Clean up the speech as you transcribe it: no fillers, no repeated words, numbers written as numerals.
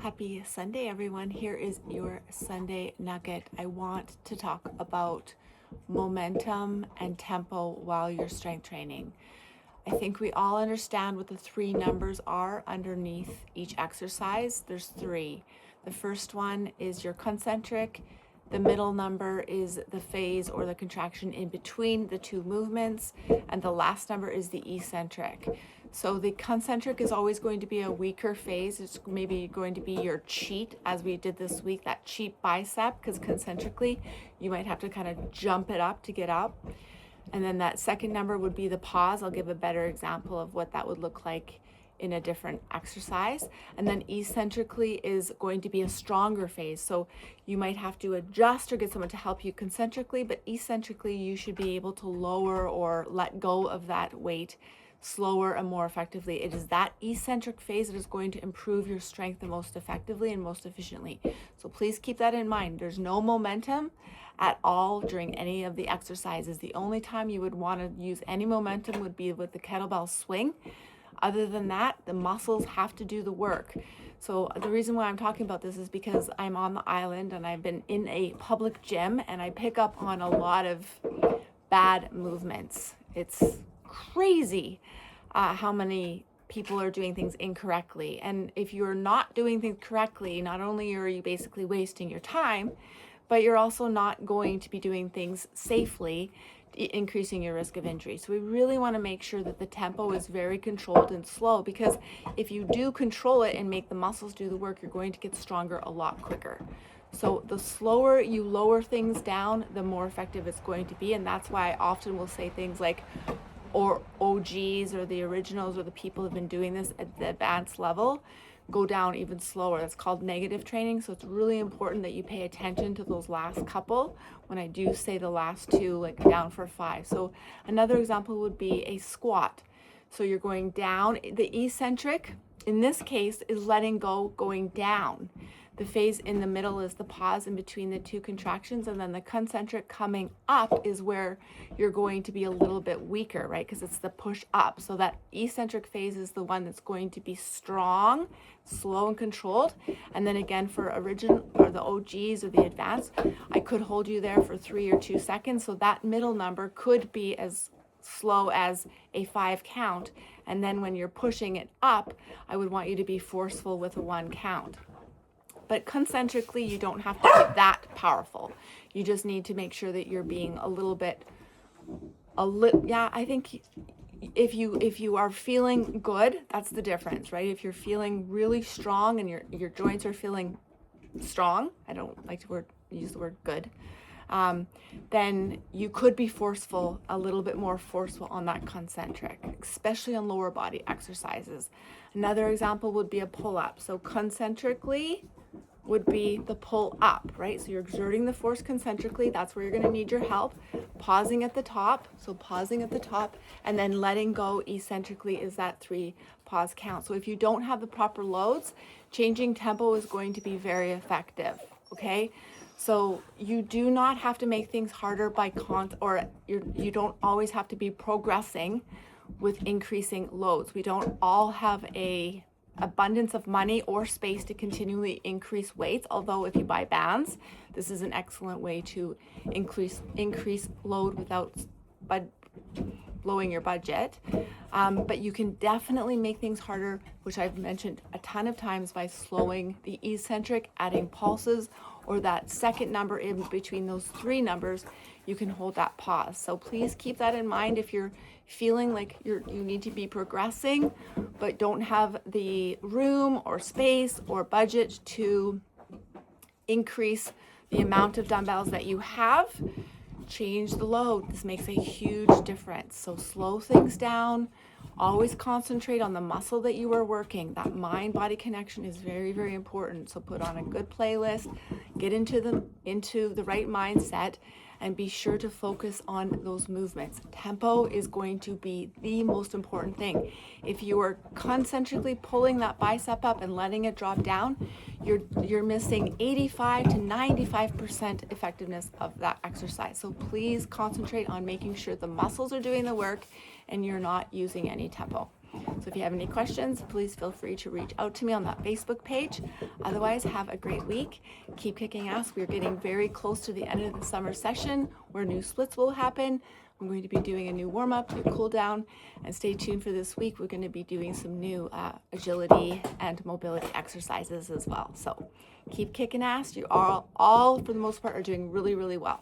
Happy Sunday, everyone. Here is your Sunday nugget. I want to talk about momentum and tempo while you're strength training. I think we all understand what the three numbers are underneath each exercise. There's three. The first one is your concentric. The middle number is the phase or the contraction in between the two movements. And the last number is the eccentric. So the concentric is always going to be a weaker phase. It's maybe going to be your cheat, as we did this week, that cheat bicep, because concentrically you might have to kind of jump it up to get up. And then that second number would be the pause. I'll give a better example of what that would look like in a different exercise. And then eccentrically is going to be a stronger phase. So you might have to adjust or get someone to help you concentrically, but eccentrically you should be able to lower or let go of that weight slower and more effectively. It is that eccentric phase that is going to improve your strength the most effectively and most efficiently. So please keep that in mind. There's no momentum at all during any of the exercises. The only time you would want to use any momentum would be with the kettlebell swing. Other than that, the muscles have to do the work. So the reason why I'm talking about this is because I'm on the island and I've been in a public gym and I pick up on a lot of bad movements. It's crazy how many people are doing things incorrectly. And if you're not doing things correctly, not only are you basically wasting your time, but you're also not going to be doing things safely, increasing your risk of injury. So we really want to make sure that the tempo is very controlled and slow, because if you do control it and make the muscles do the work, you're going to get stronger a lot quicker. So the slower you lower things down, the more effective it's going to be. And that's why I often will say things like, or OGs or the originals or the people who have been doing this at the advanced level go down even slower. That's called negative training. So it's really important that you pay attention to those last couple when I do say the last two, like down for 5. So another example would be a squat. So you're going down. The eccentric in this case is letting go, going down. The phase in the middle is the pause in between the two contractions, and then the concentric coming up is where you're going to be a little bit weaker, right? Because it's the push up. So that eccentric phase is the one that's going to be strong, slow and controlled. And then again, for original or the OGs or the advanced, I could hold you there for 3 or 2 seconds. So that middle number could be as slow as a 5 count. And then when you're pushing it up, I would want you to be forceful with a 1 count. But concentrically, you don't have to be that powerful. You just need to make sure that you're being I think if you are feeling good, that's the difference, right? If you're feeling really strong and your joints are feeling strong, I don't like to use the word good, then you could be forceful, a little bit more forceful on that concentric, especially on lower body exercises. Another example would be a pull-up. So concentrically would be the pull up, right? So you're exerting the force concentrically. That's where you're going to need your help. Pausing at the top. So pausing at the top and then letting go eccentrically is that 3 pause count. So if you don't have the proper loads, changing tempo is going to be very effective. Okay. So you do not have to make things harder by you don't always have to be progressing with increasing loads. We don't all have a abundance of money or space to continually increase weights. Although if you buy bands, this is an excellent way to increase load without blowing your budget. But you can definitely make things harder, which I've mentioned a ton of times, by slowing the eccentric, adding pulses, or that second number in between those 3 numbers, you can hold that pause. So please keep that in mind if you're feeling like you need to be progressing, but don't have the room or space or budget to increase the amount of dumbbells that you have. Change the load. This makes a huge difference. So slow things down. Always concentrate on the muscle that you are working. That mind-body connection is very, very important. So put on a good playlist, get into the right mindset, and be sure to focus on those movements. Tempo is going to be the most important thing. If you are concentrically pulling that bicep up and letting it drop down, you're missing 85 to 95% effectiveness of that exercise. So please concentrate on making sure the muscles are doing the work and you're not using any tempo. So if you have any questions, please feel free to reach out to me on that Facebook page. Otherwise, have a great week. Keep kicking ass. We're getting very close to the end of the summer session where new splits will happen. I'm going to be doing a new warm-up, new cool-down, and stay tuned for this week. We're going to be doing some new agility and mobility exercises as well. So keep kicking ass. You all for the most part, are doing really, really well.